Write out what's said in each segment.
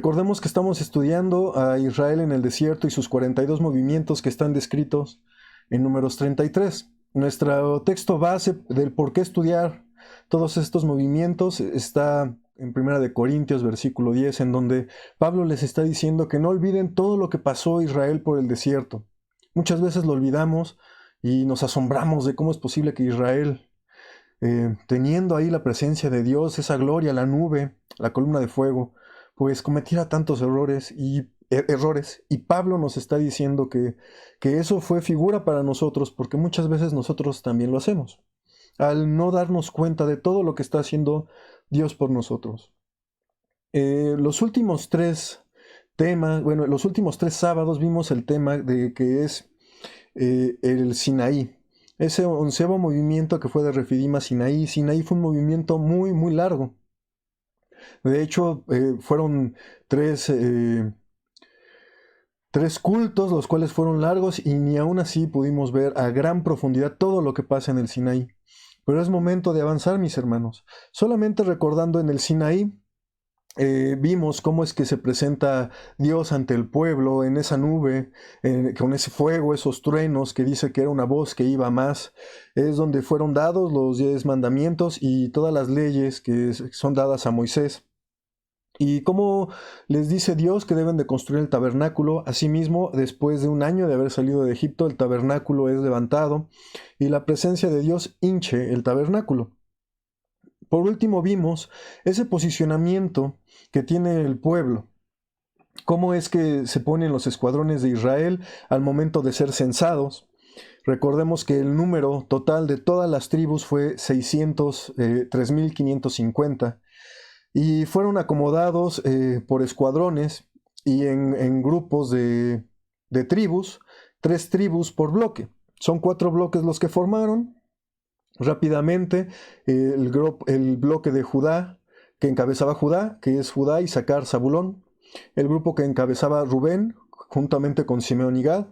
Recordemos que estamos estudiando a Israel en el desierto y sus 42 movimientos que están descritos en Números 33. Nuestro texto base del por qué estudiar todos estos movimientos está en 1 de Corintios, versículo 10, en donde Pablo les está diciendo que no olviden todo lo que pasó Israel por el desierto. Muchas veces lo olvidamos y nos asombramos de cómo es posible que Israel, teniendo ahí la presencia de Dios, esa gloria, la nube, la columna de fuego, pues cometiera tantos errores y Pablo nos está diciendo que eso fue figura para nosotros, porque muchas veces nosotros también lo hacemos, al no darnos cuenta de todo lo que está haciendo Dios por nosotros. Los últimos tres sábados vimos el tema de que es el Sinaí, ese 11º movimiento que fue de Refidim a Sinaí. Sinaí fue un movimiento muy, muy largo. De hecho, fueron tres cultos, los cuales fueron largos y ni aún así pudimos ver a gran profundidad todo lo que pasa en el Sinaí. Pero es momento de avanzar, mis hermanos. Solamente recordando en el Sinaí, vimos cómo es que se presenta Dios ante el pueblo en esa nube, con ese fuego, esos truenos, que dice que era una voz que iba más. Es donde fueron dados los 10 mandamientos y todas las leyes que son dadas a Moisés. Y cómo les dice Dios que deben de construir el tabernáculo. Asimismo, después de un año de haber salido de Egipto, el tabernáculo es levantado y la presencia de Dios hinche el tabernáculo. Por último, vimos ese posicionamiento que tiene el pueblo. Cómo es que se ponen los escuadrones de Israel al momento de ser censados. Recordemos que el número total de todas las tribus fue 3.550 y fueron acomodados por escuadrones y en grupos de tribus, 3 tribus por bloque. Son 4 bloques los que formaron. Rápidamente, el bloque de Judá, que encabezaba Judá, que es Judá, Isaacar, Zabulón. El grupo que encabezaba Rubén, juntamente con Simeón y Gad.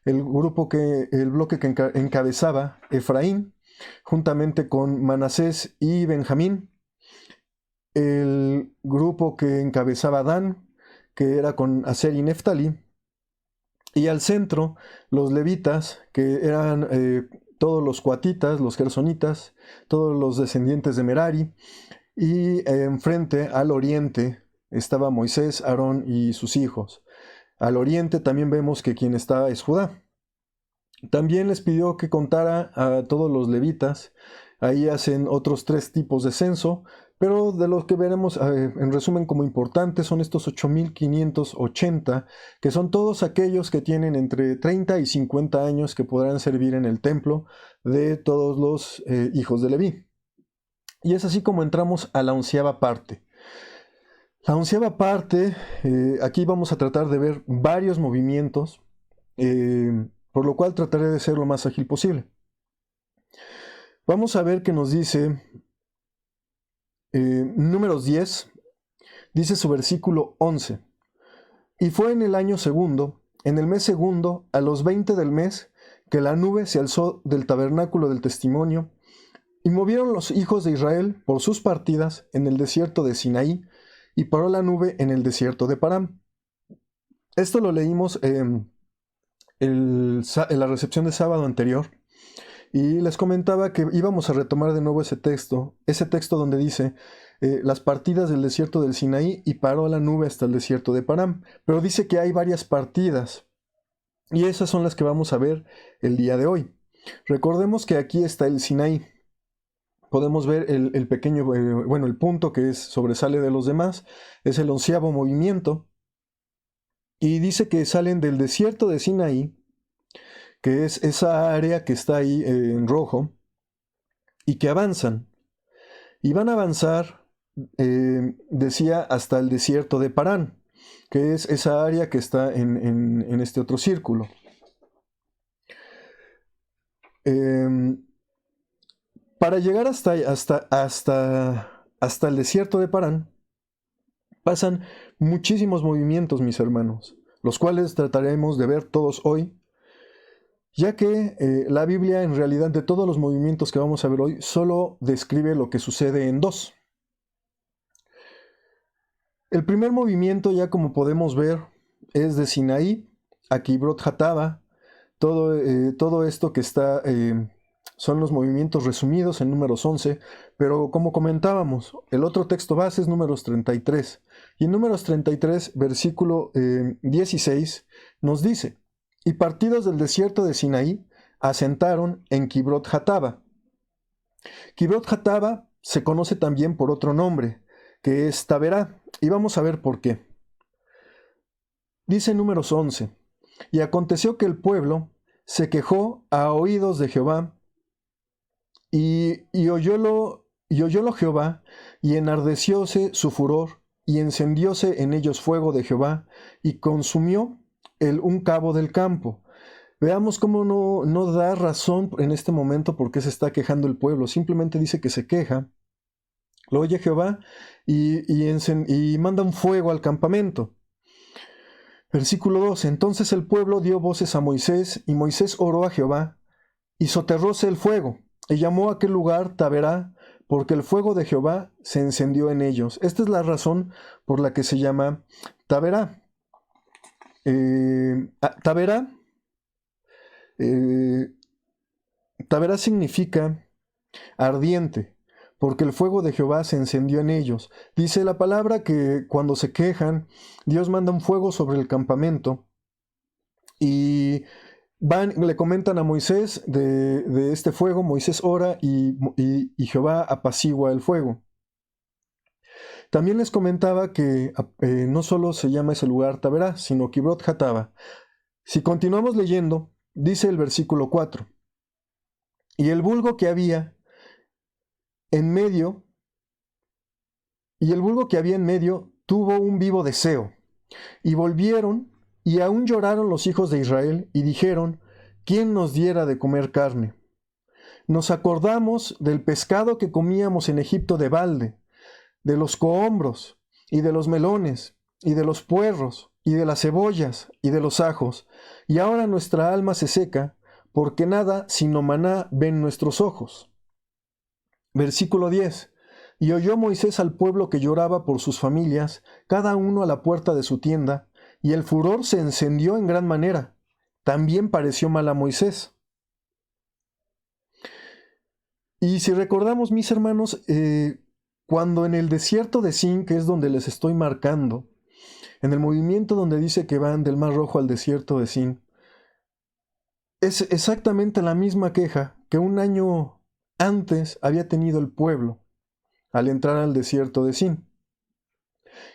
El bloque que encabezaba Efraín, juntamente con Manasés y Benjamín. El grupo que encabezaba Dan, que era con Aser y Neftalí. Y al centro, los levitas, que eran todos los coatitas, los gersonitas, todos los descendientes de Merari, y enfrente al oriente estaba Moisés, Aarón y sus hijos. Al oriente también vemos que quien está es Judá. También les pidió que contara a todos los levitas. Ahí hacen otros 3 tipos de censo, pero de los que veremos en resumen como importantes son estos 8.580, que son todos aquellos que tienen entre 30 y 50 años que podrán servir en el templo de todos los hijos de Leví. Y es así como entramos a la 11ª parte. La 11ª parte, aquí vamos a tratar de ver varios movimientos, por lo cual trataré de ser lo más ágil posible. Vamos a ver qué nos dice Números 10, dice su versículo 11. Y fue en el año segundo, en el mes segundo, a los 20 del mes, que la nube se alzó del tabernáculo del testimonio, y movieron los hijos de Israel por sus partidas en el desierto de Sinaí, y paró la nube en el desierto de Param. Esto lo leímos en la recepción de sábado anterior, y les comentaba que íbamos a retomar de nuevo ese texto donde dice las partidas del desierto del Sinaí y paró la nube hasta el desierto de Param. Pero dice que hay varias partidas y esas son las que vamos a ver el día de hoy. Recordemos que aquí está el Sinaí. Podemos ver el pequeño, el punto que sobresale de los demás, es el 11º movimiento. Y dice que salen del desierto de Sinaí, que es esa área que está ahí en rojo, y que avanzan. Y van a avanzar, decía, hasta el desierto de Parán, que es esa área que está en este otro círculo. Para llegar hasta el desierto de Parán, pasan muchísimos movimientos, mis hermanos, los cuales trataremos de ver todos hoy, ya que la Biblia, en realidad, de todos los movimientos que vamos a ver hoy, solo describe lo que sucede en 2. El primer movimiento, ya como podemos ver, es de Sinaí a Kibrot Hatava. Todo esto que está son los movimientos resumidos en números 11, pero como comentábamos, el otro texto base es números 33. Y en números 33, versículo 16, nos dice: y partidos del desierto de Sinaí asentaron en Kibrot Hatava. Kibrot Hatava se conoce también por otro nombre, que es Taberá, y vamos a ver por qué. Dice números 11: y aconteció que el pueblo se quejó a oídos de Jehová, y oyólo Jehová, y enardecióse su furor, y encendióse en ellos fuego de Jehová, y consumió un cabo del campo. Veamos cómo no da razón en este momento por qué se está quejando el pueblo. Simplemente dice que se queja, lo oye Jehová, y manda un fuego al campamento. Versículo 12: entonces el pueblo dio voces a Moisés, y Moisés oró a Jehová, y soterróse el fuego, y llamó a aquel lugar Taberá, porque el fuego de Jehová se encendió en ellos. Esta es la razón por la que se llama Taberá. Taberá significa ardiente, porque el fuego de Jehová se encendió en ellos. Dice la palabra que cuando se quejan, Dios manda un fuego sobre el campamento, y le comentan a Moisés de este fuego. Moisés ora, y Jehová apacigua el fuego. También les comentaba que no solo se llama ese lugar Taberá, sino Kibrot Hatava. Si continuamos leyendo, dice el versículo 4: y el vulgo que había en medio tuvo un vivo deseo, y volvieron, y aún lloraron los hijos de Israel, y dijeron: ¿quién nos diera de comer carne? Nos acordamos del pescado que comíamos en Egipto de balde, de los cohombros, y de los melones, y de los puerros, y de las cebollas, y de los ajos, y ahora nuestra alma se seca, porque nada sino maná ven nuestros ojos. Versículo 10: y oyó Moisés al pueblo que lloraba por sus familias, cada uno a la puerta de su tienda, y el furor se encendió en gran manera. También pareció mal a Moisés. Y si recordamos, mis hermanos, cuando en el desierto de Sin, que es donde les estoy marcando, en el movimiento donde dice que van del Mar Rojo al desierto de Sin, es exactamente la misma queja que un año antes había tenido el pueblo al entrar al desierto de Sin.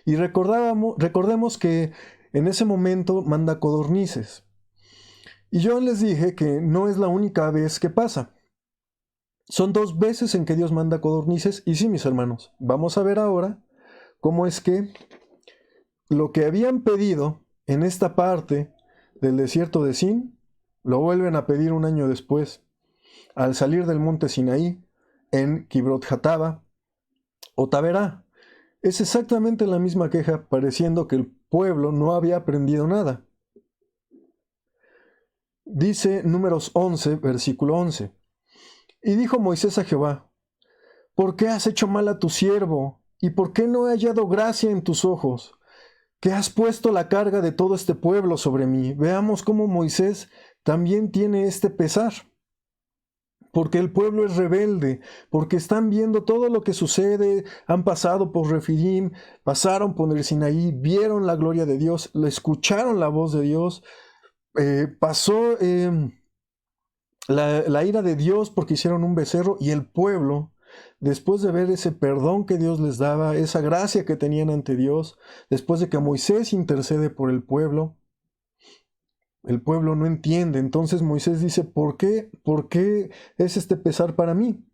Y recordemos que en ese momento manda codornices. Y yo les dije que no es la única vez que pasa. Son 2 veces en que Dios manda codornices. Y sí, mis hermanos, vamos a ver ahora cómo es que lo que habían pedido en esta parte del desierto de Sin, lo vuelven a pedir un año después, al salir del monte Sinaí, en Kibrot Hatava o Taberá. Es exactamente la misma queja, pareciendo que el pueblo no había aprendido nada. Dice números 11, versículo 11: y dijo Moisés a Jehová: ¿por qué has hecho mal a tu siervo? ¿Y por qué no he hallado gracia en tus ojos? Que has puesto la carga de todo este pueblo sobre mí. Veamos cómo Moisés también tiene este pesar. Porque el pueblo es rebelde, porque están viendo todo lo que sucede, han pasado por Refidim, pasaron por el Sinaí, vieron la gloria de Dios, le escucharon la voz de Dios, pasó la ira de Dios porque hicieron un becerro, y el pueblo, después de ver ese perdón que Dios les daba, esa gracia que tenían ante Dios, después de que Moisés intercede por el pueblo no entiende. Entonces Moisés dice: ¿por qué es este pesar para mí?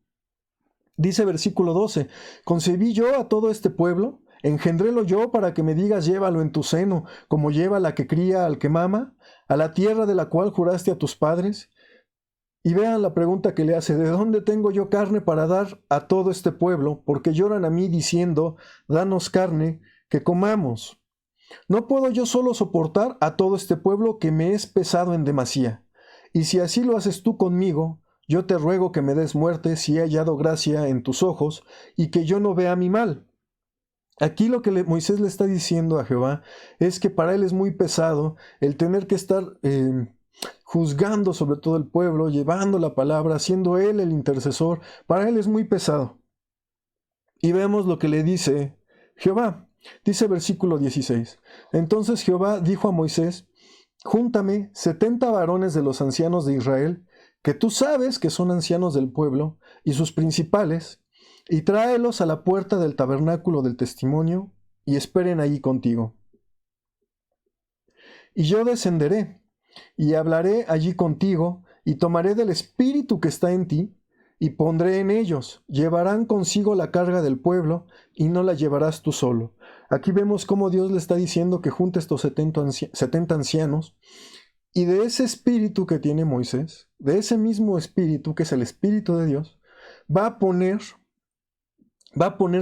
Dice versículo 12: concebí yo a todo este pueblo, engendrélo yo para que me digas: llévalo en tu seno, como lleva la que cría al que mama, a la tierra de la cual juraste a tus padres. Y vean la pregunta que le hace: ¿de dónde tengo yo carne para dar a todo este pueblo? Porque lloran a mí diciendo: danos carne, que comamos. ¿No puedo yo solo soportar a todo este pueblo que me es pesado en demasía? Y si así lo haces tú conmigo, yo te ruego que me des muerte si he hallado gracia en tus ojos, y que yo no vea mi mal. Aquí lo que Moisés le está diciendo a Jehová es que para él es muy pesado el tener que estar juzgando sobre todo el pueblo, llevando la palabra, siendo él el intercesor. Para él es muy pesado. Y vemos lo que le dice Jehová. Dice versículo 16. Entonces Jehová dijo a Moisés: Júntame 70 varones de los ancianos de Israel, que tú sabes que son ancianos del pueblo, y sus principales, y tráelos a la puerta del tabernáculo del testimonio, y esperen allí contigo. Y yo descenderé, y hablaré allí contigo, y tomaré del espíritu que está en ti, y pondré en ellos. Llevarán consigo la carga del pueblo, y no la llevarás tú solo. Aquí vemos cómo Dios le está diciendo que junte estos 70 ancianos, y de ese espíritu que tiene Moisés, de ese mismo espíritu, que es el espíritu de Dios, va a poner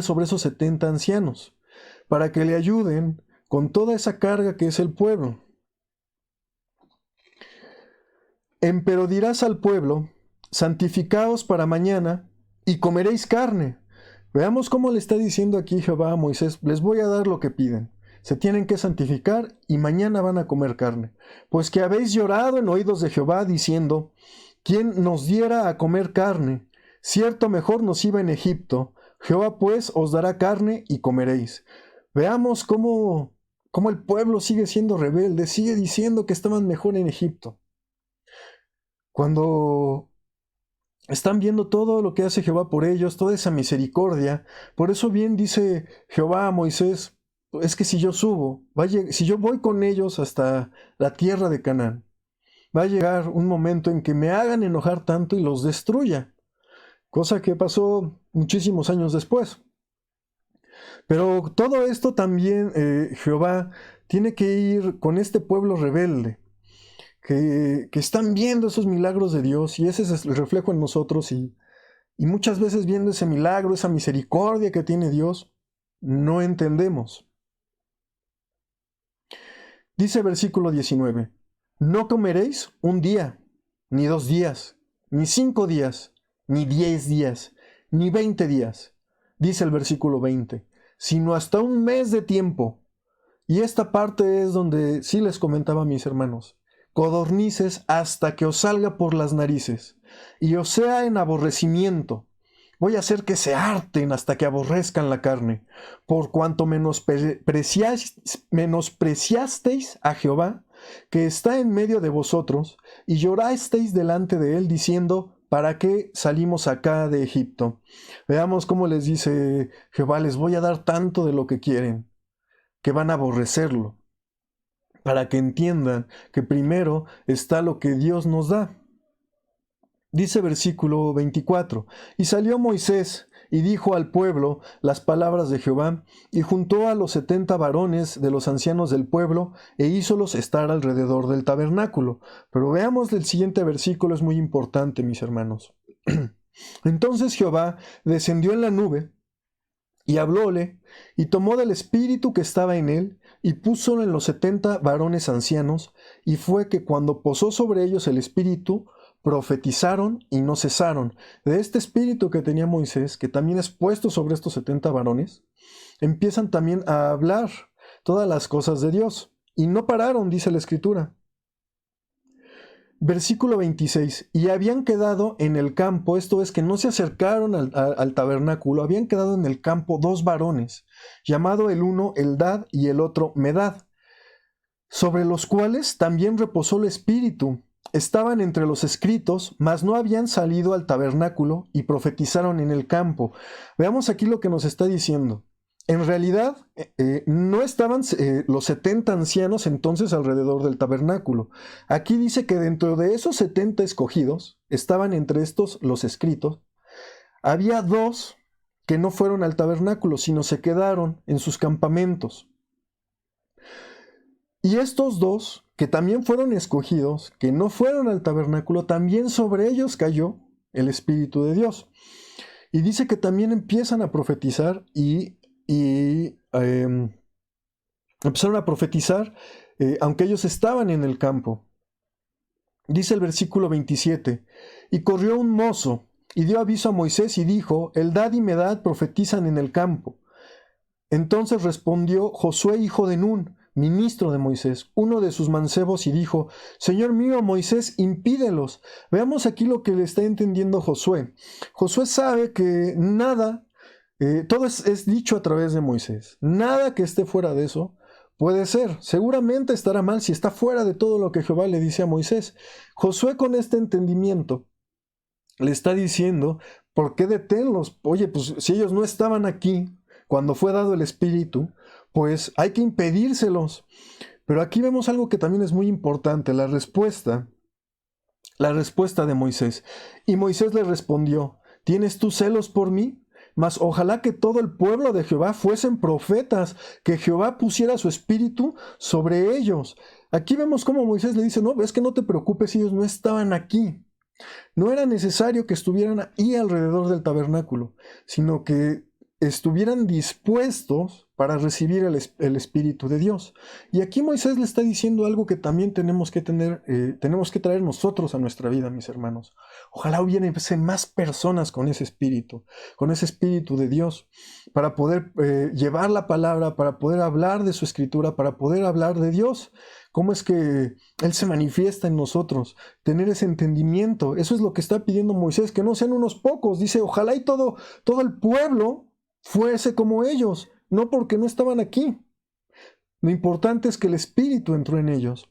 sobre esos 70 ancianos, para que le ayuden con toda esa carga que es el pueblo. Pero dirás al pueblo: santificaos para mañana, y comeréis carne. Veamos cómo le está diciendo aquí Jehová a Moisés: les voy a dar lo que piden. Se tienen que santificar y mañana van a comer carne. Pues que habéis llorado en oídos de Jehová, diciendo: ¿quién nos diera a comer carne? Cierto, mejor nos iba en Egipto. Jehová pues os dará carne y comeréis. Veamos cómo el pueblo sigue siendo rebelde, sigue diciendo que estaban mejor en Egipto. Cuando están viendo todo lo que hace Jehová por ellos, toda esa misericordia, por eso bien dice Jehová a Moisés: es que si yo subo, si yo voy con ellos hasta la tierra de Canaán, va a llegar un momento en que me hagan enojar tanto y los destruya. Cosa que pasó muchísimos años después. Pero todo esto también Jehová tiene que ir con este pueblo rebelde, que están viendo esos milagros de Dios, y ese es el reflejo en nosotros, y muchas veces viendo ese milagro, esa misericordia que tiene Dios, no entendemos. Dice versículo 19, no comeréis un día, ni 2 días, ni 5 días, ni 10 días, ni 20 días, dice el versículo 20, sino hasta un mes de tiempo. Y esta parte es donde sí les comentaba a mis hermanos: codornices hasta que os salga por las narices, y os sea en aborrecimiento. Voy a hacer que se harten hasta que aborrezcan la carne, por cuanto menospreciasteis a Jehová, que está en medio de vosotros, y llorasteis delante de él, diciendo: ¿para qué salimos acá de Egipto? Veamos cómo les dice Jehová: les voy a dar tanto de lo que quieren, que van a aborrecerlo, para que entiendan que primero está lo que Dios nos da. Dice versículo 24, y salió Moisés y dijo al pueblo las palabras de Jehová, y juntó a los 70 varones de los ancianos del pueblo, e hízolos estar alrededor del tabernáculo. Pero veamos el siguiente versículo, es muy importante, mis hermanos. Entonces Jehová descendió en la nube, y hablóle, y tomó del espíritu que estaba en él, y púsolo en los 70 varones ancianos, y fue que cuando posó sobre ellos el espíritu, profetizaron y no cesaron. De este espíritu que tenía Moisés, que también es puesto sobre estos 70 varones, empiezan también a hablar todas las cosas de Dios, y no pararon, dice la Escritura. Versículo 26, y habían quedado en el campo, esto es que no se acercaron al tabernáculo, habían quedado en el campo 2 varones, llamado el uno Eldad y el otro Medad, sobre los cuales también reposó el espíritu. Estaban entre los escritos, mas no habían salido al tabernáculo, y profetizaron en el campo. Veamos aquí lo que nos está diciendo. En realidad, no estaban los 70 ancianos entonces alrededor del tabernáculo. Aquí dice que dentro de esos 70 escogidos, estaban entre estos los escritos, había 2 que no fueron al tabernáculo, sino se quedaron en sus campamentos. Y estos 2, que también fueron escogidos, que no fueron al tabernáculo, también sobre ellos cayó el Espíritu de Dios. Y dice que también empiezan a profetizar y empezaron a profetizar, aunque ellos estaban en el campo. Dice el versículo 27, y corrió un mozo, y dio aviso a Moisés, y dijo: Eldad y Medad profetizan en el campo. Entonces respondió Josué, hijo de Nun, ministro de Moisés, uno de sus mancebos, y dijo: Señor mío Moisés, impídelos. Veamos aquí lo que le está entendiendo Josué. Josué sabe que nada, todo es dicho a través de Moisés. Nada que esté fuera de eso puede ser. Seguramente estará mal si está fuera de todo lo que Jehová le dice a Moisés. Josué, con este entendimiento, le está diciendo: ¿por qué deténlos? Oye, pues si ellos no estaban aquí cuando fue dado el Espíritu, pues hay que impedírselos. Pero aquí vemos algo que también es muy importante, la respuesta de Moisés. Y Moisés le respondió: ¿tienes tú celos por mí? Mas ojalá que todo el pueblo de Jehová fuesen profetas, que Jehová pusiera su espíritu sobre ellos. Aquí vemos cómo Moisés le dice: no, es que no te preocupes, ellos no estaban aquí. No era necesario que estuvieran ahí alrededor del tabernáculo, sino que estuvieran dispuestos para recibir el Espíritu de Dios. Y aquí Moisés le está diciendo algo que también tenemos que traer nosotros a nuestra vida, mis hermanos. Ojalá hubiesen más personas con ese Espíritu de Dios, para poder llevar la palabra, para poder hablar de su Escritura, para poder hablar de Dios. ¿Cómo es que Él se manifiesta en nosotros? Tener ese entendimiento. Eso es lo que está pidiendo Moisés, que no sean unos pocos. Dice: ojalá y todo el pueblo fuese como ellos, no porque no estaban aquí. Lo importante es que el Espíritu entró en ellos.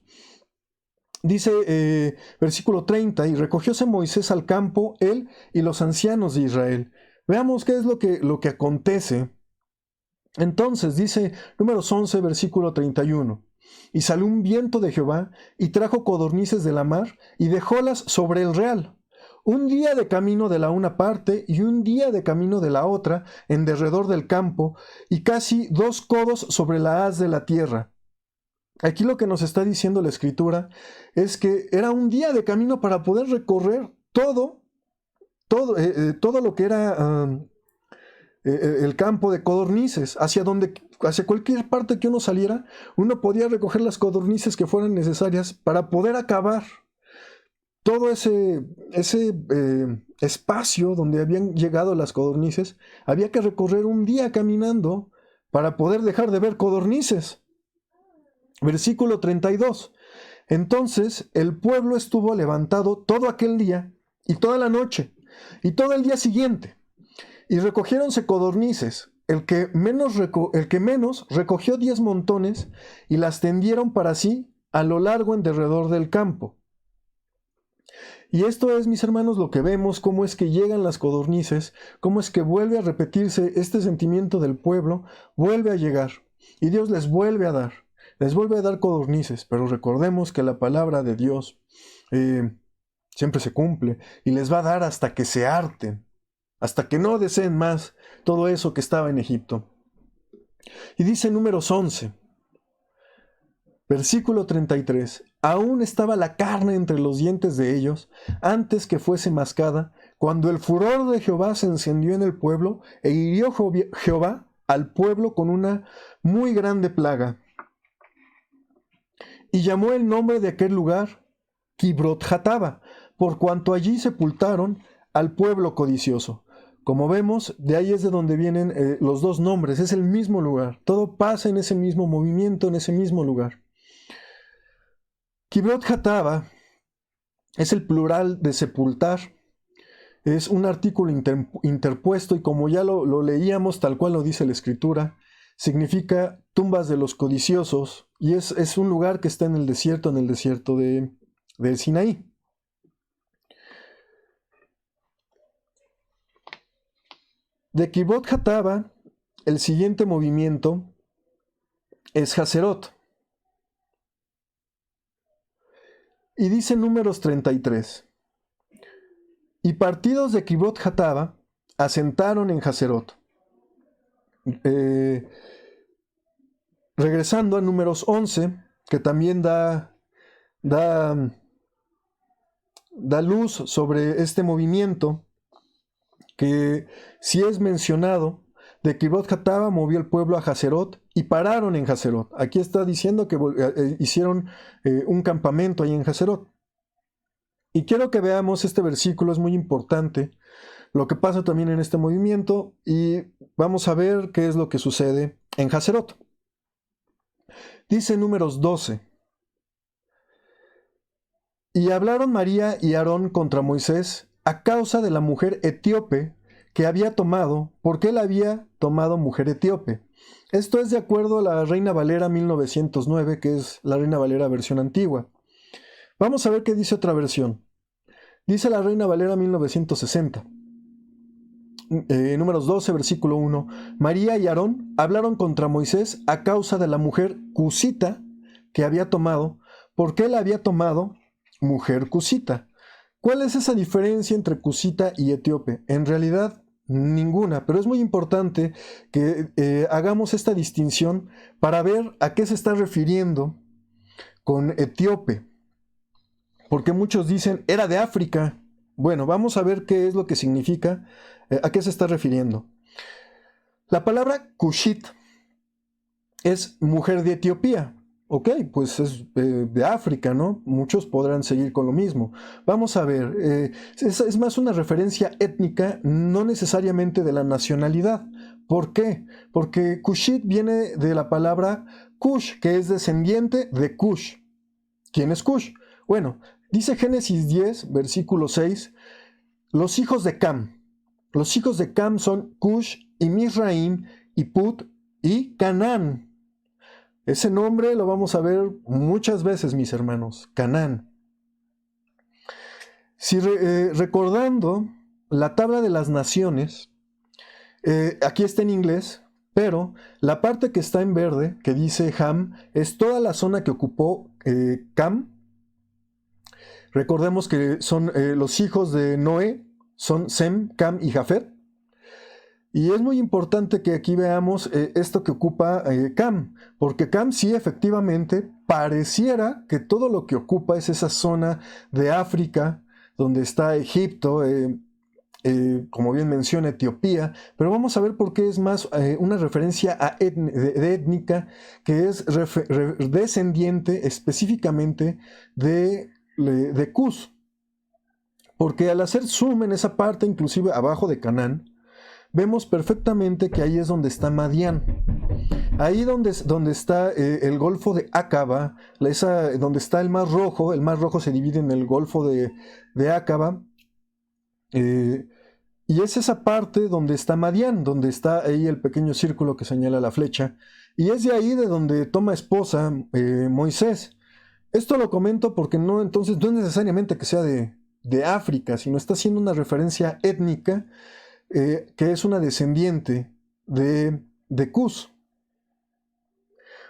Dice versículo 30, y recogióse Moisés al campo, él y los ancianos de Israel. Veamos qué es lo que acontece. Entonces dice Números 11, versículo 31. Y salió un viento de Jehová, y trajo codornices de la mar, y dejólas sobre el real. Un día de camino de la una parte, y un día de camino de la otra, en derredor del campo, y casi 2 codos sobre la haz de la tierra. Aquí lo que nos está diciendo la Escritura es que era un día de camino para poder recorrer todo lo que era el campo de codornices, hacia cualquier parte que uno saliera, uno podía recoger las codornices que fueran necesarias para poder acabar todo ese espacio donde habían llegado las codornices. Había que recorrer un día caminando para poder dejar de ver codornices. Versículo 32. Entonces el pueblo estuvo levantado todo aquel día y toda la noche y todo el día siguiente, y recogiéronse codornices. El que menos recogió 10 montones, y las tendieron para sí a lo largo en derredor del campo. Y esto es, mis hermanos, lo que vemos, cómo es que llegan las codornices, cómo es que vuelve a repetirse este sentimiento del pueblo, vuelve a llegar, y Dios les vuelve a dar codornices. Pero recordemos que la palabra de Dios siempre se cumple, y les va a dar hasta que se harten, hasta que no deseen más todo eso que estaba en Egipto. Y dice Números 11, versículo 33, aún estaba la carne entre los dientes de ellos, antes que fuese mascada, cuando el furor de Jehová se encendió en el pueblo, e hirió Jehová al pueblo con una muy grande plaga. Y llamó el nombre de aquel lugar Kibrot-Hataba, por cuanto allí sepultaron al pueblo codicioso. Como vemos, de ahí es de donde vienen los dos nombres, es el mismo lugar, todo pasa en ese mismo movimiento, en ese mismo lugar. Kibrot-Hataba es el plural de sepultar, es un artículo interpuesto, y como ya lo leíamos, tal cual lo dice la Escritura, significa tumbas de los codiciosos, y es un lugar que está en el desierto del Sinaí. De Kibrot-Hataba, el siguiente movimiento es Haserot. Y dice Números 33. Y partidos de Kibrot-Hataba asentaron en Haserot. Regresando a Números 11, que también da luz sobre este movimiento, que si es mencionado, de Kibrot-Hataba movió el pueblo a Haserot y pararon en Haserot. Aquí está diciendo que hicieron un campamento ahí en Haserot. Y quiero que veamos este versículo, es muy importante lo que pasa también en este movimiento, y vamos a ver qué es lo que sucede en Haserot. Dice Números 12. Y hablaron María y Aarón contra Moisés a causa de la mujer etíope que había tomado, porque él había tomado mujer etíope. Esto es de acuerdo a la Reina Valera 1909, que es la Reina Valera versión antigua. Vamos a ver qué dice otra versión. Dice la Reina Valera 1960. Números 12, versículo 1. María y Aarón hablaron contra Moisés a causa de la mujer cusita que había tomado, porque él había tomado mujer cusita. ¿Cuál es esa diferencia entre cusita y etíope? En realidad, ninguna, pero es muy importante que hagamos esta distinción para ver a qué se está refiriendo con etíope. Porque muchos dicen, era de África. Bueno, vamos a ver qué es lo que significa, a qué se está refiriendo. La palabra Cushit es mujer de Etiopía. Ok, pues es de África, ¿no? Muchos podrán seguir con lo mismo. Vamos a ver, es más una referencia étnica, no necesariamente de la nacionalidad. ¿Por qué? Porque Cushit viene de la palabra Cush, que es descendiente de Cush. ¿Quién es Cush? Bueno, dice Génesis 10, versículo 6, los hijos de Cam. Los hijos de Cam son Cush y Mizraim y Put y Canaán. Ese nombre lo vamos a ver muchas veces, mis hermanos, Canaán. Si recordando la tabla de las naciones, aquí está en inglés, pero la parte que está en verde, que dice Ham, es toda la zona que ocupó Cam. Recordemos que son los hijos de Noé, son Sem, Cam y Jafet. Y es muy importante que aquí veamos esto que ocupa Cam, porque Cam sí efectivamente pareciera que todo lo que ocupa es esa zona de África, donde está Egipto, como bien menciona Etiopía, pero vamos a ver por qué es más una referencia a de étnica, que es descendiente específicamente de Cus. Porque al hacer zoom en esa parte, inclusive abajo de Canaán, vemos perfectamente que ahí es donde está Madián. Ahí donde está el Golfo de Acaba, donde está el Mar Rojo se divide en el Golfo de Acaba, y es esa parte donde está Madián, donde está ahí el pequeño círculo que señala la flecha, y es de ahí de donde toma esposa Moisés. Esto lo comento porque entonces no es necesariamente que sea de África, sino está haciendo una referencia étnica, que es una descendiente de Cus.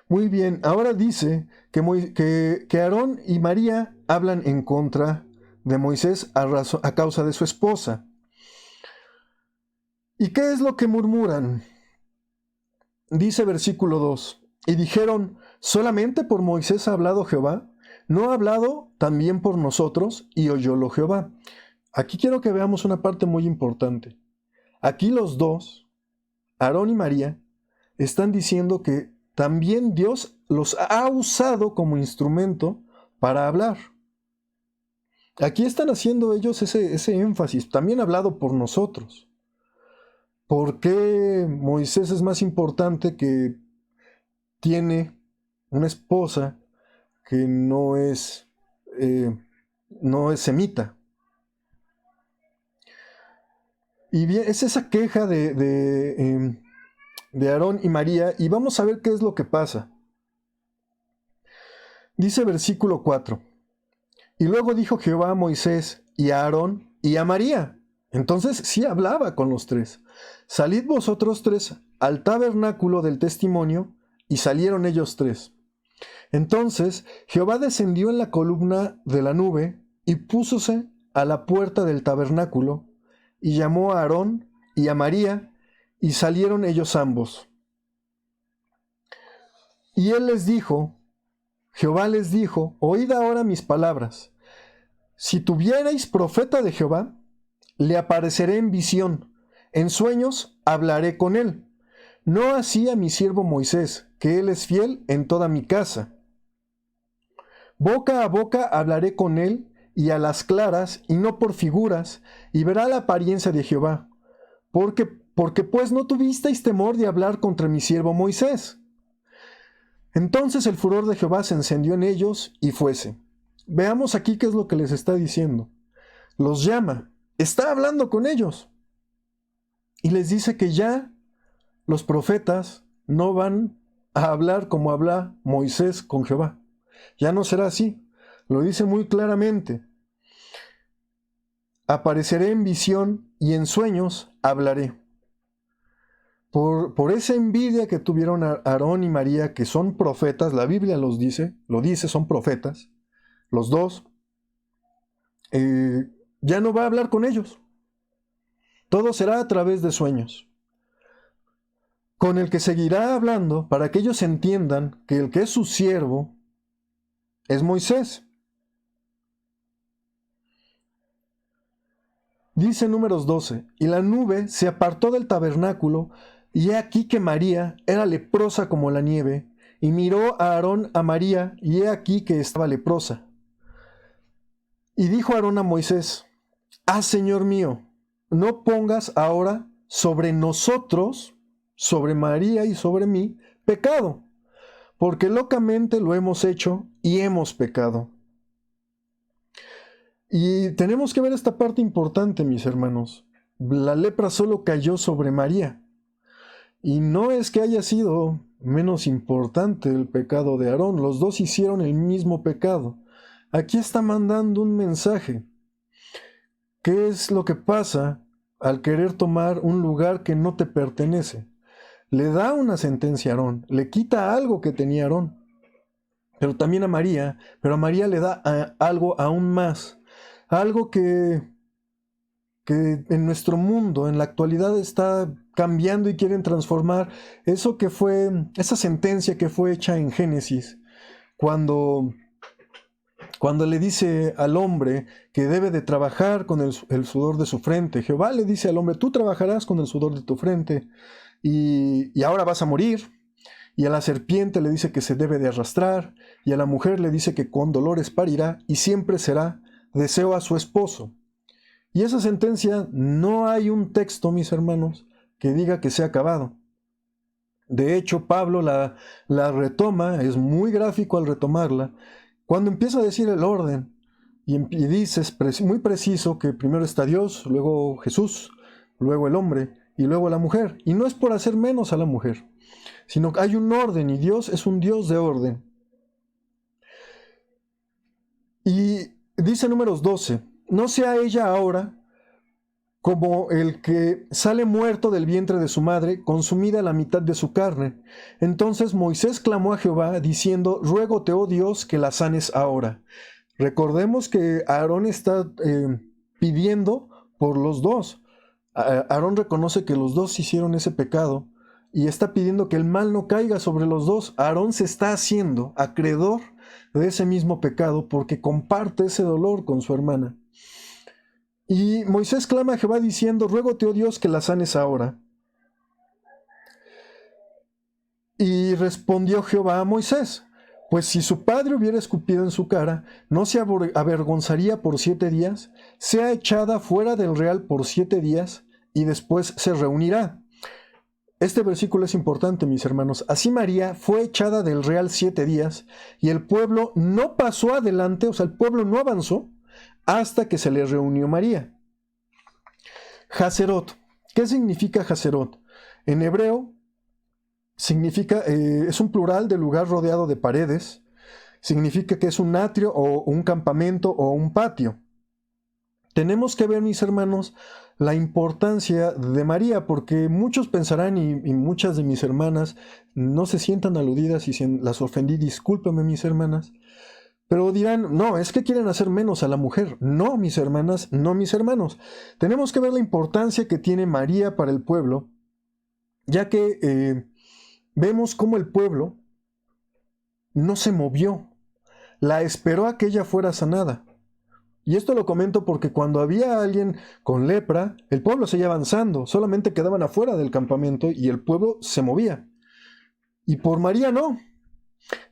Muy bien, ahora dice que Aarón y María hablan en contra de Moisés a causa de su esposa. ¿Y qué es lo que murmuran? Dice versículo 2, y dijeron, ¿solamente por Moisés ha hablado Jehová? ¿No ha hablado también por nosotros? Y oyólo Jehová. Aquí quiero que veamos una parte muy importante. Aquí los dos, Aarón y María, están diciendo que también Dios los ha usado como instrumento para hablar. Aquí están haciendo ellos ese énfasis, también hablado por nosotros. ¿Por qué Moisés es más importante que tiene una esposa que no es semita? Y bien, es esa queja de Aarón y María, y vamos a ver qué es lo que pasa. Dice versículo 4, y luego dijo Jehová a Moisés y a Aarón y a María. Entonces sí hablaba con los tres. Salid vosotros tres al tabernáculo del testimonio, y salieron ellos tres. Entonces Jehová descendió en la columna de la nube, y púsose a la puerta del tabernáculo, y llamó a Aarón y a María, y salieron ellos ambos. Y él les dijo, Jehová les dijo, oíd ahora mis palabras. Si tuvierais profeta de Jehová, le apareceré en visión, en sueños hablaré con él. No así a mi siervo Moisés, que él es fiel en toda mi casa. Boca a boca hablaré con él, y a las claras, y no por figuras, y verá la apariencia de Jehová. Porque porque pues no tuvisteis temor de hablar contra mi siervo Moisés. Entonces el furor de Jehová se encendió en ellos y fuese. Veamos aquí qué es lo que les está diciendo. Los llama, está hablando con ellos. Y les dice que ya los profetas no van a hablar como habla Moisés con Jehová. Ya no será así. Lo dice muy claramente. Apareceré en visión y en sueños hablaré. Por esa envidia que tuvieron Aarón y María, que son profetas, la Biblia lo dice, son profetas, los dos, ya no va a hablar con ellos. Todo será a través de sueños. Con el que seguirá hablando para que ellos entiendan que el que es su siervo es Moisés. Dice Números 12, y la nube se apartó del tabernáculo, y he aquí que María era leprosa como la nieve, y miró a Aarón a María, y he aquí que estaba leprosa. Y dijo Aarón a Moisés, Señor mío, no pongas ahora sobre nosotros, sobre María y sobre mí, pecado, porque locamente lo hemos hecho y hemos pecado. Y tenemos que ver esta parte importante, mis hermanos. La lepra solo cayó sobre María. Y no es que haya sido menos importante el pecado de Aarón, los dos hicieron el mismo pecado. Aquí está mandando un mensaje. ¿Qué es lo que pasa al querer tomar un lugar que no te pertenece? Le da una sentencia a Aarón, le quita algo que tenía Aarón, pero también a María, pero a María le da algo aún más, algo que en nuestro mundo, en la actualidad, está cambiando y quieren transformar eso que fue, esa sentencia que fue hecha en Génesis, cuando le dice al hombre que debe de trabajar con el sudor de su frente. Jehová le dice al hombre, tú trabajarás con el sudor de tu frente y ahora vas a morir. Y a la serpiente le dice que se debe de arrastrar, y a la mujer le dice que con dolores parirá y siempre será deseo a su esposo. Y esa sentencia, no hay un texto, mis hermanos, que diga que se ha acabado. De hecho, Pablo la retoma, es muy gráfico al retomarla, cuando empieza a decir el orden, y dice muy preciso que primero está Dios, luego Jesús, luego el hombre, y luego la mujer. Y no es por hacer menos a la mujer, sino que hay un orden, y Dios es un Dios de orden. Y dice Números 12, no sea ella ahora como el que sale muerto del vientre de su madre, consumida la mitad de su carne. Entonces Moisés clamó a Jehová, diciendo, ruégote, oh Dios, que la sanes ahora. Recordemos que Aarón está pidiendo por los dos. Aarón reconoce que los dos hicieron ese pecado y está pidiendo que el mal no caiga sobre los dos. Aarón se está haciendo acreedor de ese mismo pecado porque comparte ese dolor con su hermana. Y Moisés clama a Jehová diciendo, ruégote, oh Dios, que la sanes ahora. Y respondió Jehová a Moisés, pues si su padre hubiera escupido en su cara, ¿no se avergonzaría por 7 días? Sea echada fuera del real por 7 días, y después se reunirá. Este versículo es importante, mis hermanos. Así María fue echada del real 7 días, y el pueblo no pasó adelante, o sea, el pueblo no avanzó, hasta que se le reunió María. Hazerot. ¿Qué significa Hazerot? En hebreo significa, es un plural de lugar rodeado de paredes. Significa que es un atrio o un campamento o un patio. Tenemos que ver, mis hermanos, la importancia de María, porque muchos pensarán, y muchas de mis hermanas no se sientan aludidas, y si las ofendí, discúlpenme, mis hermanas, pero dirán, no, es que quieren hacer menos a la mujer. No, mis hermanas, no, mis hermanos. Tenemos que ver la importancia que tiene María para el pueblo, ya que vemos cómo el pueblo no se movió. La esperó a que ella fuera sanada. Y esto lo comento porque cuando había alguien con lepra, el pueblo seguía avanzando, solamente quedaban afuera del campamento y el pueblo se movía. Y por María no.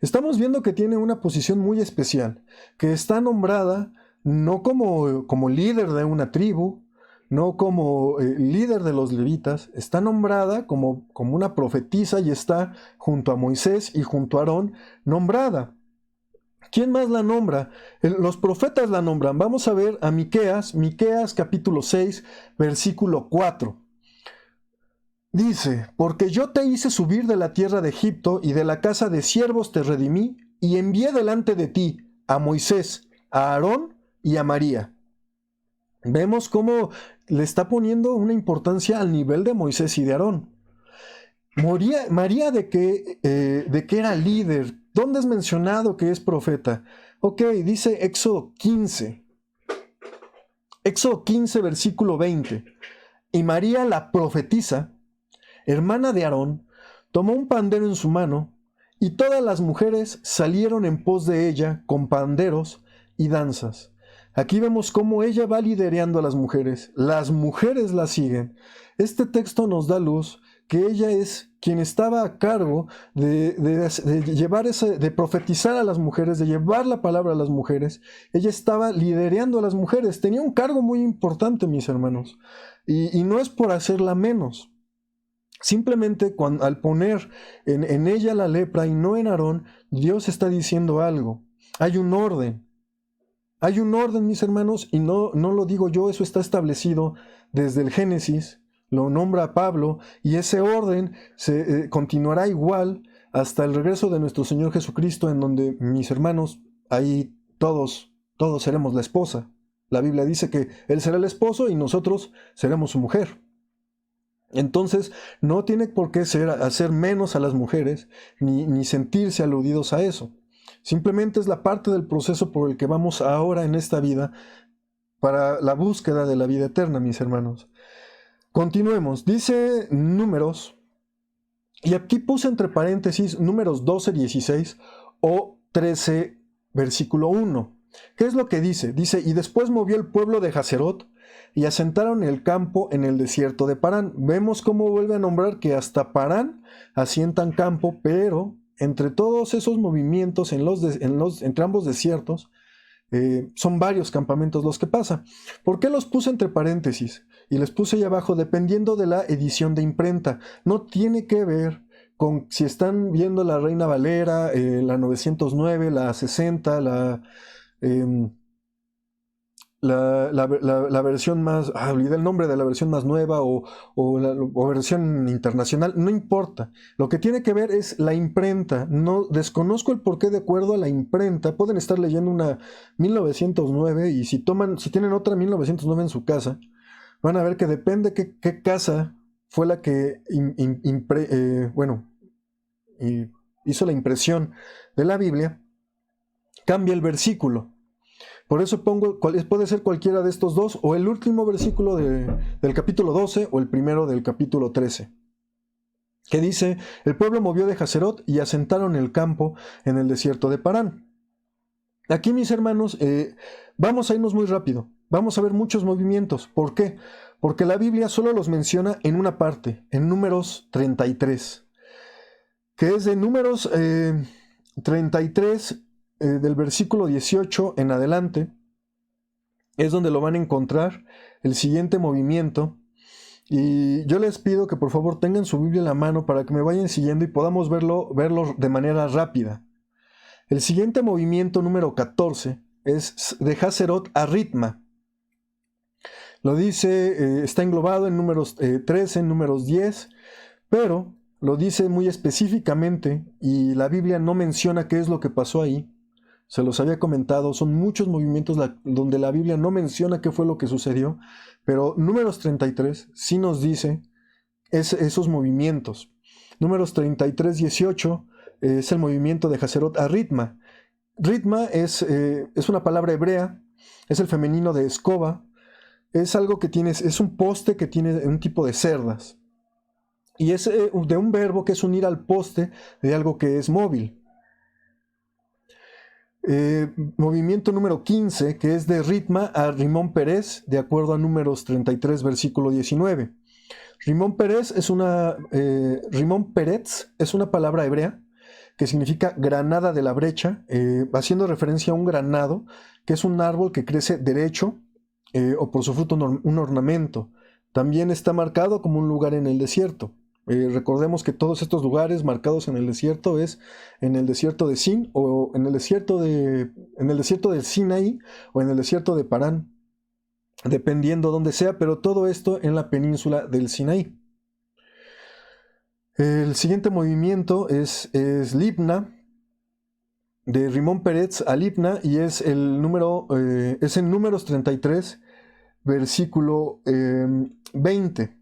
Estamos viendo que tiene una posición muy especial, que está nombrada no como líder de una tribu, no como líder de los levitas, está nombrada como una profetisa y está junto a Moisés y junto a Aarón nombrada. ¿Quién más la nombra? Los profetas la nombran. Vamos a ver a Miqueas capítulo 6, versículo 4. Dice, porque yo te hice subir de la tierra de Egipto y de la casa de siervos te redimí y envié delante de ti a Moisés, a Aarón y a María. Vemos cómo le está poniendo una importancia al nivel de Moisés y de Aarón. María de que era líder. ¿Dónde es mencionado que es profeta? Ok, dice Éxodo 15. Éxodo 15, versículo 20. Y María la profetisa, hermana de Aarón, tomó un pandero en su mano, y todas las mujeres salieron en pos de ella con panderos y danzas. Aquí vemos cómo ella va liderando a las mujeres la siguen. Este texto nos da luz que ella es quien estaba a cargo de profetizar a las mujeres, de llevar la palabra a las mujeres. Ella estaba liderando a las mujeres, tenía un cargo muy importante, mis hermanos, y no es por hacerla menos. Simplemente al poner en ella la lepra y no en Aarón, Dios está diciendo algo. Hay un orden. Hay un orden, mis hermanos, y no lo digo yo, eso está establecido desde el Génesis, lo nombra Pablo, y ese orden continuará igual hasta el regreso de nuestro Señor Jesucristo, en donde, mis hermanos, ahí todos seremos la esposa. La Biblia dice que Él será el esposo y nosotros seremos su mujer. Entonces, no tiene por qué hacer menos a las mujeres, ni sentirse aludidos a eso. Simplemente es la parte del proceso por el que vamos ahora en esta vida para la búsqueda de la vida eterna, mis hermanos. Continuemos. Dice Números, y aquí puse entre paréntesis Números 12:16 o 13, versículo 1. ¿Qué es lo que dice? Dice, y después movió el pueblo de Haserot y asentaron el campo en el desierto de Parán. Vemos cómo vuelve a nombrar que hasta Parán asientan campo, pero entre todos esos movimientos entre ambos desiertos, son varios campamentos los que pasan. ¿Por qué los puse entre paréntesis? Y les puse ahí abajo, dependiendo de la edición de imprenta. No tiene que ver con si están viendo la Reina Valera, la 909, la 60, la versión más, olvidé el nombre de la versión más nueva o versión internacional, no importa. Lo que tiene que ver es la imprenta. No desconozco el porqué de acuerdo a la imprenta. Pueden estar leyendo una 1909 y si tienen otra 1909 en su casa, van a ver que depende qué casa fue la que hizo la impresión de la Biblia, cambia el versículo. Por eso puede ser cualquiera de estos dos, o el último versículo del capítulo 12, o el primero del capítulo 13, que dice, el pueblo movió de Haserot y asentaron el campo en el desierto de Parán. Aquí, mis hermanos, vamos a irnos muy rápido, vamos a ver muchos movimientos. ¿Por qué? Porque la Biblia solo los menciona en una parte, en Números 33, que es de Números 33, del versículo 18 en adelante, es donde lo van a encontrar el siguiente movimiento. Y yo les pido que por favor tengan su Biblia en la mano para que me vayan siguiendo y podamos verlo de manera rápida. El siguiente movimiento, número 14, es de Haserot a Ritma. Lo dice, está englobado en Números 13, en Números 10, pero lo dice muy específicamente y la Biblia no menciona qué es lo que pasó ahí. Se los había comentado, son muchos movimientos donde la Biblia no menciona qué fue lo que sucedió, pero Números 33 sí nos dice esos movimientos. Números 33, 18 es el movimiento de Haserot a Ritma. Ritma es una palabra hebrea, es el femenino de escoba, es algo que es un poste que tiene un tipo de cerdas. Y es de un verbo que es unir al poste de algo que es móvil. Movimiento número 15, que es de Ritma a Rimón Perez, de acuerdo a Números 33, versículo 19. Rimón Perez Rimón Peretz es una palabra hebrea que significa granada de la brecha, haciendo referencia a un granado, que es un árbol que crece derecho o por su fruto un ornamento. También está marcado como un lugar en el desierto. Recordemos que todos estos lugares marcados en el desierto es en el desierto de Sin o en el desierto del Sinaí o en el desierto de Parán, dependiendo dónde sea, pero todo esto en la península del Sinaí. El siguiente movimiento es Libna, de Rimón Peretz a Libna, y es en Números 33, versículo 20.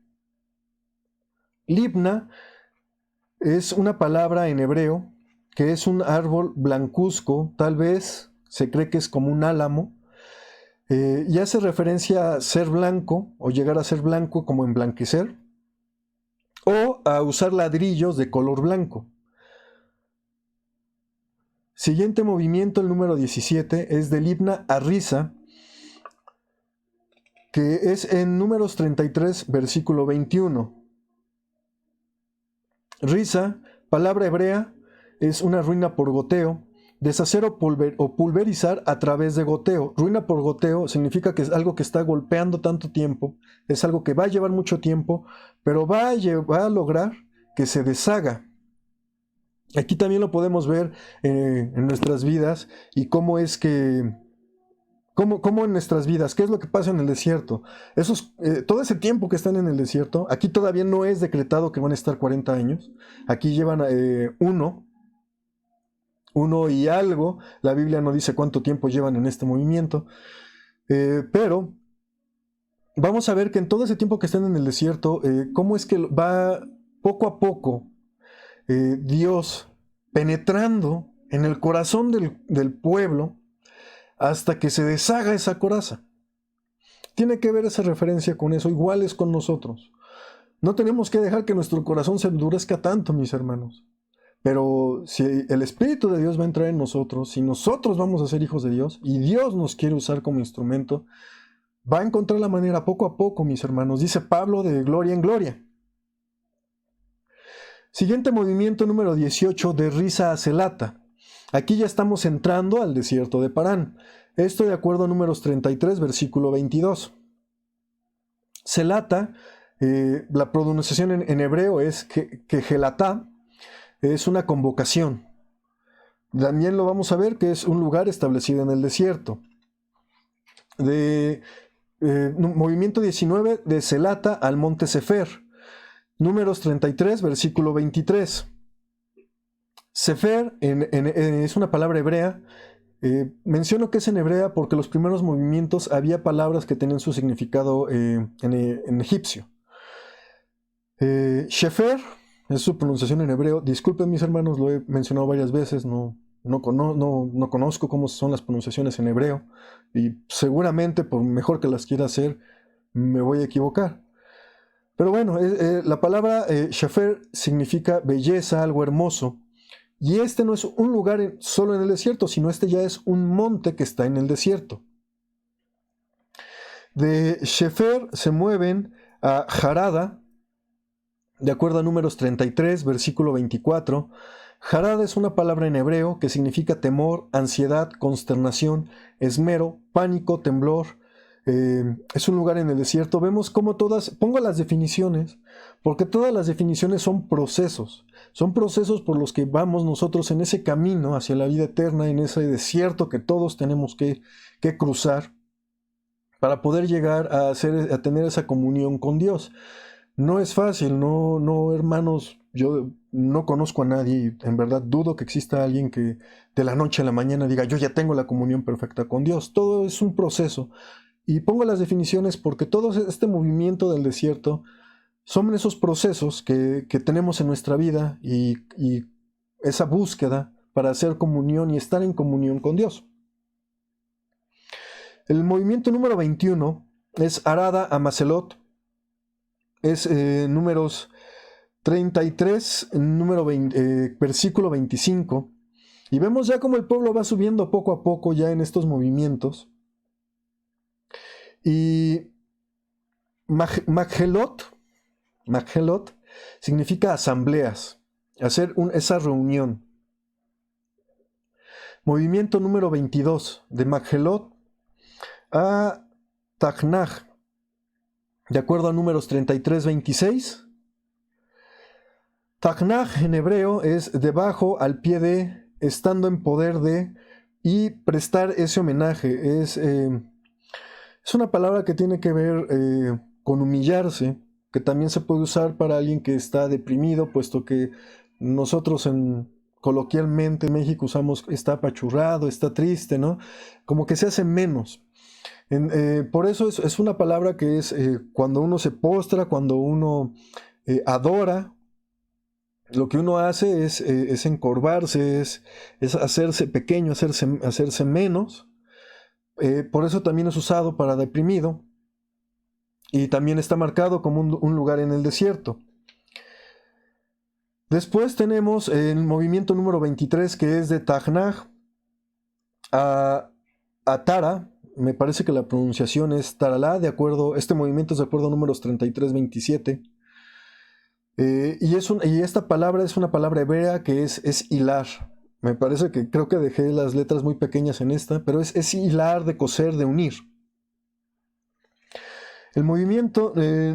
Libna es una palabra en hebreo que es un árbol blancuzco, tal vez se cree que es como un álamo, y hace referencia a ser blanco o llegar a ser blanco como emblanquecer, o a usar ladrillos de color blanco. Siguiente movimiento, el número 17, es de Libna a Risa, que es en Números 33, versículo 21. Risa, palabra hebrea, es una ruina por goteo, deshacer o pulverizar a través de goteo. Ruina por goteo significa que es algo que está golpeando tanto tiempo, es algo que va a llevar mucho tiempo, pero va a lograr que se deshaga. Aquí también lo podemos ver en nuestras vidas y cómo es que, cómo en nuestras vidas, qué es lo que pasa en el desierto. Todo ese tiempo que están en el desierto, aquí todavía no es decretado que van a estar 40 años, aquí llevan uno y algo, la Biblia no dice cuánto tiempo llevan en este movimiento, pero vamos a ver que en todo ese tiempo que están en el desierto, cómo es que va poco a poco Dios penetrando en el corazón del pueblo hasta que se deshaga esa coraza. Tiene que ver esa referencia con eso, igual es con nosotros. No tenemos que dejar que nuestro corazón se endurezca tanto, mis hermanos. Pero si el Espíritu de Dios va a entrar en nosotros, si nosotros vamos a ser hijos de Dios y Dios nos quiere usar como instrumento, va a encontrar la manera poco a poco, mis hermanos. Dice Pablo, de gloria en gloria. Siguiente movimiento, número 18, de Risa a Celata. Aquí ya estamos entrando al desierto de Parán. Esto de acuerdo a Números 33, versículo 22. Celata, la pronunciación en hebreo es Kehelatá, es una convocación. También lo vamos a ver que es un lugar establecido en el desierto. Movimiento 19, de Celata al monte Sefer. Números 33, versículo 23. Sefer es una palabra hebrea. Menciono que es en hebrea porque los primeros movimientos había palabras que tenían su significado en egipcio. Shefer es su pronunciación en hebreo. Disculpen, mis hermanos, lo he mencionado varias veces, no conozco cómo son las pronunciaciones en hebreo y seguramente por mejor que las quiera hacer me voy a equivocar. Pero bueno, la palabra Shefer significa belleza, algo hermoso. Y este no es un lugar solo en el desierto, sino este ya es un monte que está en el desierto. De Shefer se mueven a Jarada, de acuerdo a Números 33, versículo 24. Jarada es una palabra en hebreo que significa temor, ansiedad, consternación, esmero, pánico, temblor. Es un lugar en el desierto. Vemos cómo pongo las definiciones, porque todas las definiciones son procesos por los que vamos nosotros en ese camino hacia la vida eterna, en ese desierto que todos tenemos que cruzar para poder llegar a tener esa comunión con Dios. No es fácil, no, hermanos, yo no conozco a nadie, en verdad dudo que exista alguien que de la noche a la mañana diga, yo ya tengo la comunión perfecta con Dios. Todo es un proceso. Y pongo las definiciones porque todo este movimiento del desierto son esos procesos que tenemos en nuestra vida y esa búsqueda para hacer comunión y estar en comunión con Dios. El movimiento número 21 es Arada a Macelot. Es Números 33, versículo 25. Y vemos ya cómo el pueblo va subiendo poco a poco ya en estos movimientos. Y Maghelot significa asambleas, hacer esa reunión. Movimiento número 22, de Maghelot a Tachnaj. De acuerdo a Números 33:26, Tachnaj en hebreo es debajo, al pie de, estando en poder de, y prestar ese homenaje. Es una palabra que tiene que ver con humillarse, que también se puede usar para alguien que está deprimido, puesto que nosotros coloquialmente en México usamos está apachurrado, está triste, ¿no? Como que se hace menos. Por eso es una palabra que es cuando uno se postra, cuando uno adora, lo que uno hace es encorvarse, es hacerse pequeño, hacerse menos. Por eso también es usado para deprimido. Y también está marcado como un lugar en el desierto. Después tenemos el movimiento número 23, que es de Tachnaj a Tara. Me parece que la pronunciación es Taralá, este movimiento es de acuerdo a Números 33:27. Y esta palabra es una palabra hebrea que es hilar. Me parece que creo que dejé las letras muy pequeñas en esta, pero es hilar, de coser, de unir. El movimiento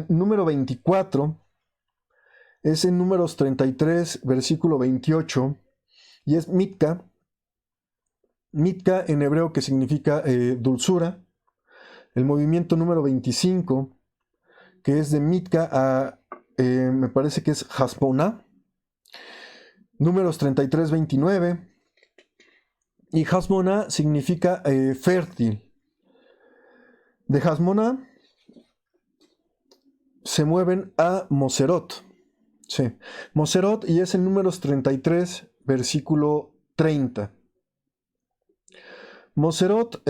número 24 es en Números 33, versículo 28, y es Mitka. Mitka en hebreo, que significa dulzura. El movimiento número 25, que es de Mitka a, me parece que es Hasboná. Números 33, 29. Y Hasboná significa fértil. De Hasboná se mueven a Moserot. Sí, Moserot, y es en Números 33, versículo 30. Moserot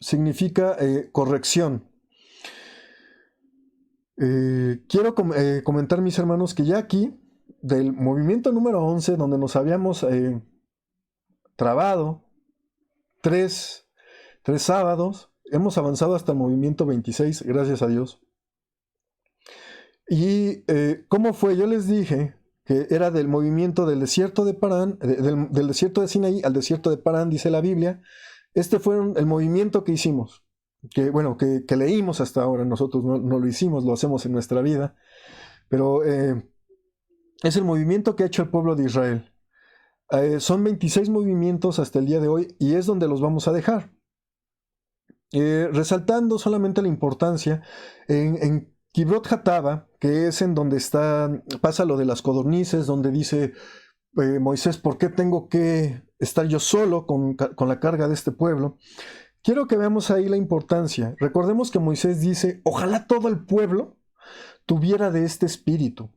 significa corrección. Quiero comentar, mis hermanos, que ya aquí, del movimiento número 11, donde nos habíamos trabado tres sábados, hemos avanzado hasta el movimiento 26, gracias a Dios. Y ¿cómo fue? Yo les dije que era del movimiento del desierto de Parán, del desierto de Sinaí al desierto de Parán, dice la Biblia. Este fue el movimiento que hicimos, que leímos hasta ahora. Nosotros no lo hicimos, lo hacemos en nuestra vida, pero es el movimiento que ha hecho el pueblo de Israel. Son 26 movimientos hasta el día de hoy, y es donde los vamos a dejar. Resaltando solamente la importancia en Kibrot Hatava, que es en donde pasa lo de las codornices, donde dice Moisés, ¿por qué tengo que estar yo solo con la carga de este pueblo? Quiero que veamos ahí la importancia. Recordemos que Moisés dice, ojalá todo el pueblo tuviera de este espíritu.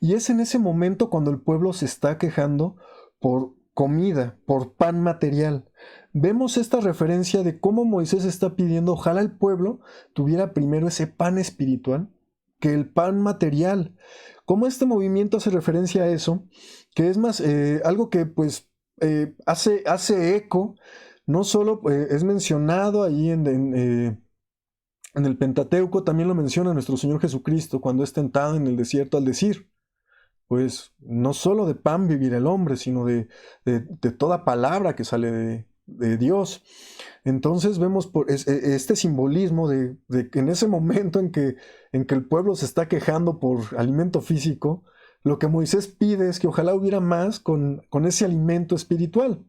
Y es en ese momento cuando el pueblo se está quejando por comida, por pan material. Vemos esta referencia de cómo Moisés está pidiendo, ojalá el pueblo tuviera primero ese pan espiritual que el pan material. Cómo este movimiento hace referencia a eso, que es más algo que pues hace eco, no solo es mencionado ahí en el Pentateuco, también lo menciona nuestro Señor Jesucristo cuando es tentado en el desierto al decir, pues no solo de pan vivirá el hombre, sino de toda palabra que sale de Dios. Entonces vemos este simbolismo de que en ese momento en que el pueblo se está quejando por alimento físico, lo que Moisés pide es que ojalá hubiera más con ese alimento espiritual.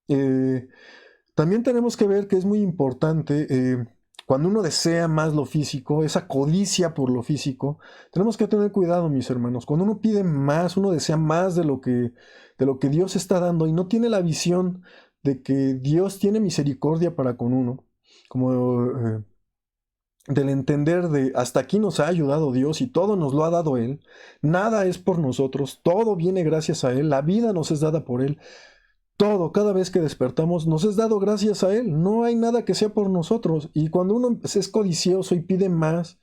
También tenemos que ver que es muy importante cuando uno desea más lo físico, esa codicia por lo físico, tenemos que tener cuidado, mis hermanos. Cuando uno pide más, uno desea más de lo que Dios está dando y no tiene la visión de que Dios tiene misericordia para con uno, como del entender de hasta aquí nos ha ayudado Dios y todo nos lo ha dado Él, nada es por nosotros, todo viene gracias a Él, la vida nos es dada por Él. Todo, cada vez que despertamos, nos es dado gracias a Él. No hay nada que sea por nosotros. Y cuando uno es codicioso y pide más,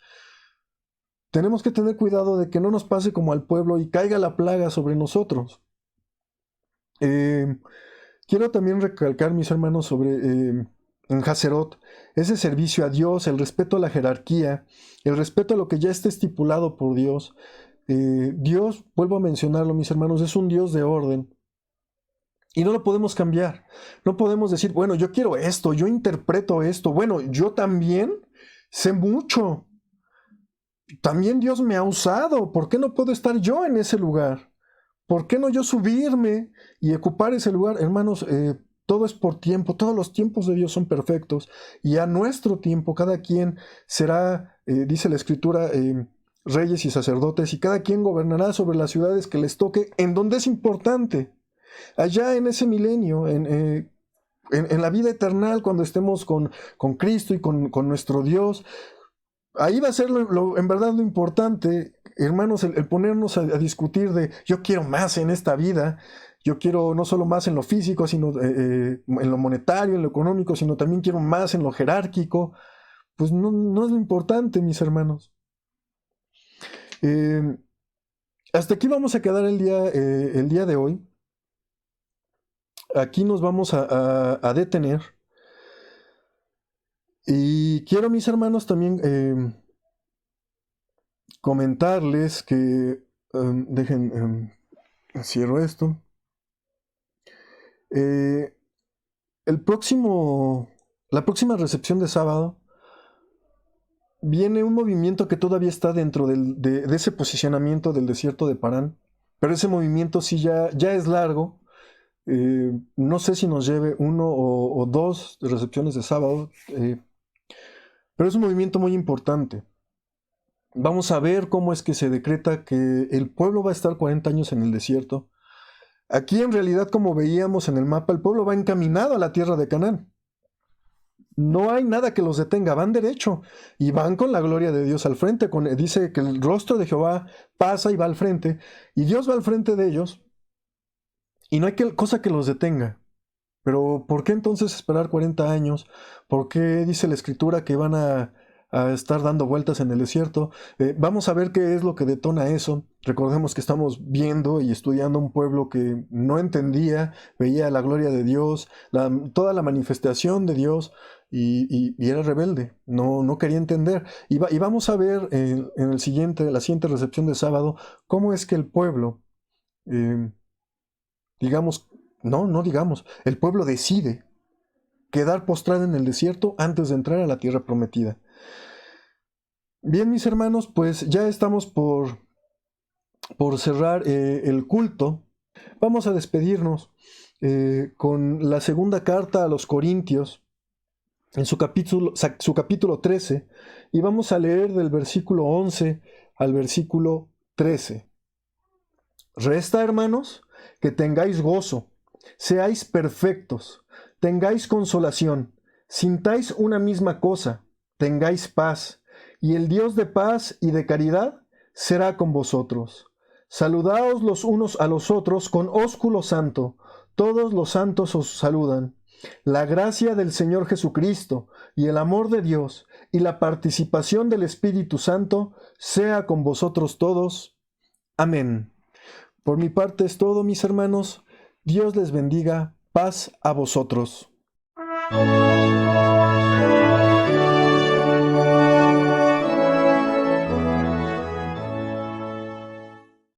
tenemos que tener cuidado de que no nos pase como al pueblo y caiga la plaga sobre nosotros. Quiero también recalcar, mis hermanos, sobre en Haserot, ese servicio a Dios, el respeto a la jerarquía, el respeto a lo que ya está estipulado por Dios. Dios, vuelvo a mencionarlo, mis hermanos, es un Dios de orden. Y no lo podemos cambiar. No podemos decir, bueno, yo quiero esto, yo interpreto esto. Bueno, yo también sé mucho. También Dios me ha usado. ¿Por qué no puedo estar yo en ese lugar? ¿Por qué no yo subirme y ocupar ese lugar? Hermanos, todo es por tiempo. Todos los tiempos de Dios son perfectos. Y a nuestro tiempo, cada quien será, dice la Escritura, reyes y sacerdotes, y cada quien gobernará sobre las ciudades que les toque, en donde es importante. Allá en ese milenio, en la vida eterna, cuando estemos con Cristo y con nuestro Dios, ahí va a ser en verdad lo importante, hermanos, el ponernos a discutir de yo quiero más en esta vida, yo quiero no solo más en lo físico, sino en lo monetario, en lo económico, sino también quiero más en lo jerárquico. Pues no es lo importante, mis hermanos. Hasta aquí vamos a quedar el día de hoy. Aquí nos vamos a detener. Y quiero, mis hermanos, también comentarles que, cierro esto. La próxima recepción de sábado viene un movimiento que todavía está dentro de ese posicionamiento del desierto de Parán, pero ese movimiento sí ya es largo. No sé si nos lleve 1 o 2 recepciones de sábado, pero es un movimiento muy importante. Vamos a ver cómo es que se decreta que el pueblo va a estar 40 años en el desierto. Aquí en realidad, como veíamos en el mapa, el pueblo va encaminado a la tierra de Canaán. No hay nada que los detenga, van derecho y van con la gloria de Dios al frente. Dice que el rostro de Jehová pasa y va al frente, y Dios va al frente de ellos, y no hay cosa que los detenga. Pero ¿por qué entonces esperar 40 años? ¿Por qué dice la Escritura que van a estar dando vueltas en el desierto? Vamos a ver qué es lo que detona eso. Recordemos que estamos viendo y estudiando un pueblo que no entendía, veía la gloria de Dios, toda la manifestación de Dios, y era rebelde, no quería entender. Y vamos a ver en la siguiente recepción de sábado cómo es que el pueblo, el pueblo decide quedar postrado en el desierto antes de entrar a la tierra prometida. Bien, mis hermanos, pues ya estamos por cerrar el culto. Vamos a despedirnos con la segunda carta a los Corintios, en su capítulo 13, y vamos a leer del versículo 11 al versículo 13. Resta, hermanos, que tengáis gozo, seáis perfectos, tengáis consolación, sintáis una misma cosa, tengáis paz, y el Dios de paz y de caridad será con vosotros. Saludaos los unos a los otros con ósculo santo, todos los santos os saludan. La gracia del Señor Jesucristo y el amor de Dios y la participación del Espíritu Santo sea con vosotros todos. Amén. Por mi parte es todo, mis hermanos. Dios les bendiga. Paz a vosotros.